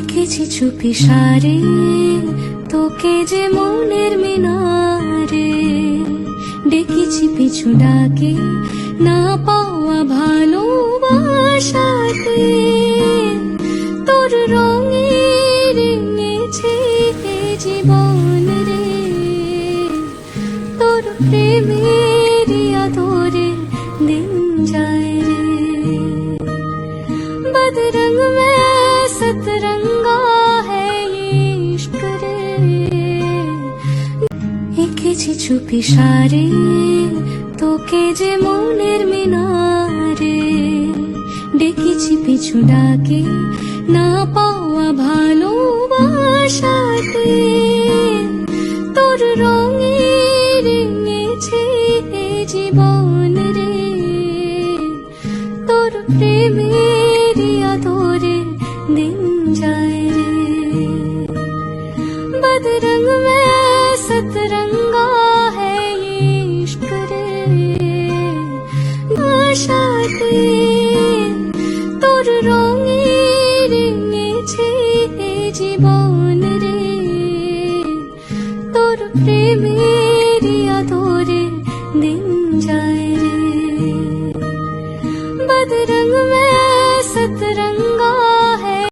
এঁকেছি চুপি সারে তোকে যে মনের মিনারে, ডেকেছি পিছু ডাকে না পাওয়া ভালোবাসাতে। তোর রঙে রেঙেছে এ জীবন রে, তোর প্রেমের আদরে দিন যায় রে। बदरंग में सतरंगा है ये इश्क रे, এঁকেছি চুপি সারে তোকে যে মনের মিনারে, ডেকেছি পিছু ডাকে না পাওয়া ভালোবাসাতে। তোর রঙে রেঙেছে এ জীবন রে, তোর প্রেমের আদরে दिन जाए रे। बदरंग में सतरंगा है ये इश्क रे, आशाते তোর রঙে রেঙেছে এ জীবন রে, তোর প্রেমের আদরে দিন যায়।